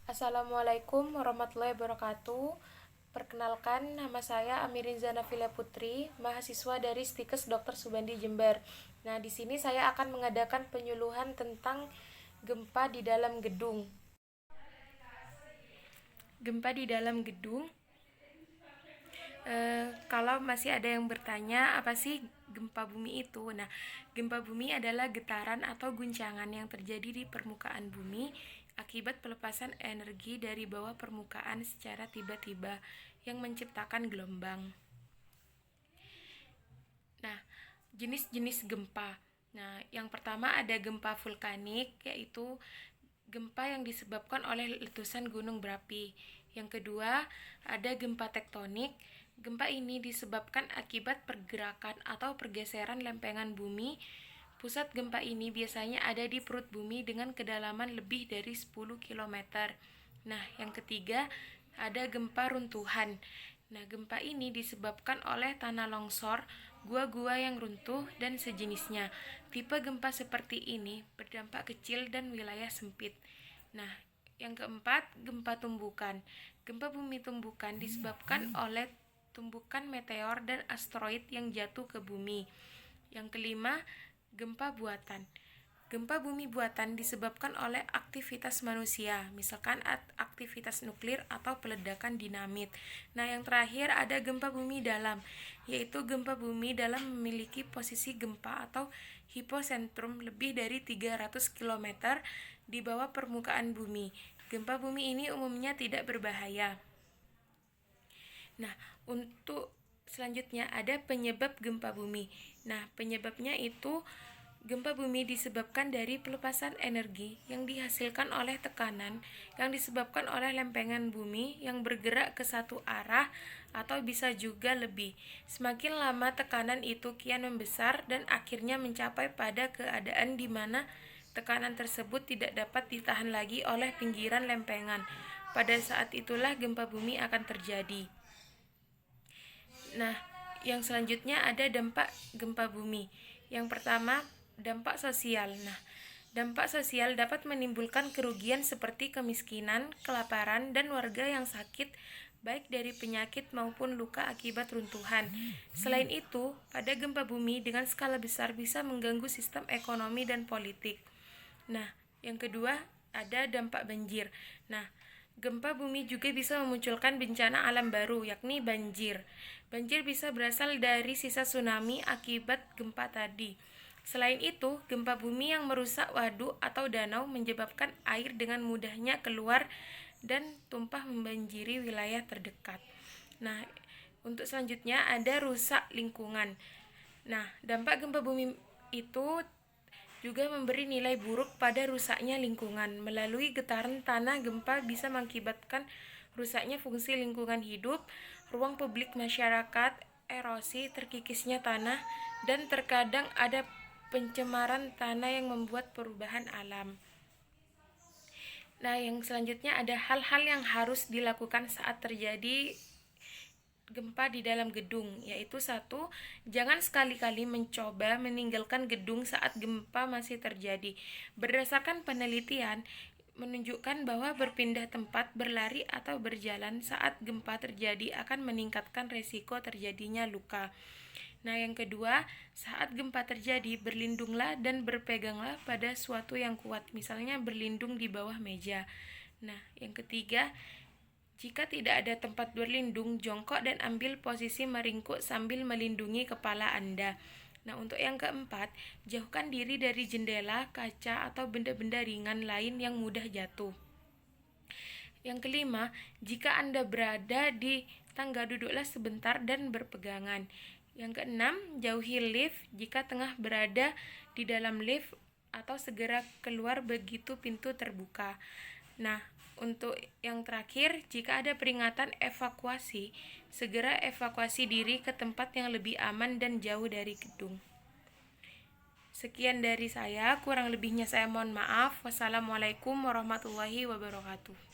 Assalamualaikum warahmatullahi wabarakatuh. Perkenalkan, nama saya Amirinza Nafila Putri, mahasiswa dari Stikes Dr. Subandi Jember. Nah, di sini saya akan mengadakan penyuluhan tentang gempa di dalam gedung. Gempa di dalam gedung. Kalau masih ada yang bertanya, apa sih gempa bumi itu? Nah, gempa bumi adalah getaran atau guncangan yang terjadi di permukaan bumi akibat pelepasan energi dari bawah permukaan secara tiba-tiba yang menciptakan gelombang. Nah, jenis-jenis gempa. Nah, yang pertama ada gempa vulkanik, yaitu gempa yang disebabkan oleh letusan gunung berapi. Yang kedua, ada gempa tektonik. Gempa ini disebabkan akibat pergerakan atau pergeseran lempengan bumi. Pusat gempa ini biasanya ada di perut bumi dengan kedalaman lebih dari 10 km. Nah, yang ketiga, ada gempa runtuhan. Nah, gempa ini disebabkan oleh tanah longsor, gua-gua yang runtuh, dan sejenisnya. Tipe gempa seperti ini berdampak kecil dan wilayah sempit. Nah, yang keempat, gempa tumbukan. Gempa bumi tumbukan disebabkan oleh tumbukan meteor dan asteroid yang jatuh ke bumi. Yang kelima, gempa buatan. Gempa bumi buatan disebabkan oleh aktivitas manusia, misalkan aktivitas nuklir atau peledakan dinamit. Nah, yang terakhir ada gempa bumi dalam, yaitu gempa bumi dalam memiliki posisi gempa atau hiposentrum lebih dari 300 km di bawah permukaan bumi. Gempa bumi ini umumnya tidak berbahaya. Nah, untuk selanjutnya ada penyebab gempa bumi. Nah, penyebabnya itu gempa bumi disebabkan dari pelepasan energi yang dihasilkan oleh tekanan yang disebabkan oleh lempengan bumi yang bergerak ke satu arah atau bisa juga lebih. Semakin lama tekanan itu kian membesar dan akhirnya mencapai pada keadaan di mana tekanan tersebut tidak dapat ditahan lagi oleh pinggiran lempengan. Pada saat itulah gempa bumi akan terjadi. Nah, yang selanjutnya ada dampak gempa bumi. Yang pertama, dampak sosial. Nah, dampak sosial dapat menimbulkan kerugian seperti kemiskinan, kelaparan, dan warga yang sakit, baik dari penyakit maupun luka akibat runtuhan. Selain itu, pada gempa bumi dengan skala besar bisa mengganggu sistem ekonomi dan politik. Nah, yang kedua ada dampak banjir. Nah, gempa bumi juga bisa memunculkan bencana alam baru, yakni banjir. Banjir bisa berasal dari sisa tsunami akibat gempa tadi. Selain itu, gempa bumi yang merusak waduk atau danau menyebabkan air dengan mudahnya keluar dan tumpah membanjiri wilayah terdekat. Nah, untuk selanjutnya ada rusak lingkungan. Nah, dampak gempa bumi itu juga memberi nilai buruk pada rusaknya lingkungan. Melalui getaran tanah, gempa bisa mengakibatkan rusaknya fungsi lingkungan hidup, ruang publik masyarakat, erosi, terkikisnya tanah, dan terkadang ada pencemaran tanah yang membuat perubahan alam. Nah, yang selanjutnya ada hal-hal yang harus dilakukan saat terjadi gempa di dalam gedung, yaitu 1. Jangan sekali-kali mencoba meninggalkan gedung saat gempa masih terjadi. Berdasarkan penelitian menunjukkan bahwa berpindah tempat, berlari, atau berjalan saat gempa terjadi akan meningkatkan resiko terjadinya luka. Nah, yang kedua, saat gempa terjadi, berlindunglah dan berpeganglah pada suatu yang kuat, misalnya berlindung di bawah meja. Nah, yang ketiga, jika tidak ada tempat berlindung, jongkok dan ambil posisi meringkuk sambil melindungi kepala Anda. Nah, untuk yang keempat, jauhkan diri dari jendela, kaca, atau benda-benda ringan lain yang mudah jatuh. Yang kelima, jika Anda berada di tangga, duduklah sebentar dan berpegangan. Yang keenam, jauhi lift jika tengah berada di dalam lift atau segera keluar begitu pintu terbuka. Nah, untuk yang terakhir, jika ada peringatan evakuasi, segera evakuasi diri ke tempat yang lebih aman dan jauh dari gedung. Sekian dari saya, kurang lebihnya saya mohon maaf. Wassalamualaikum warahmatullahi wabarakatuh.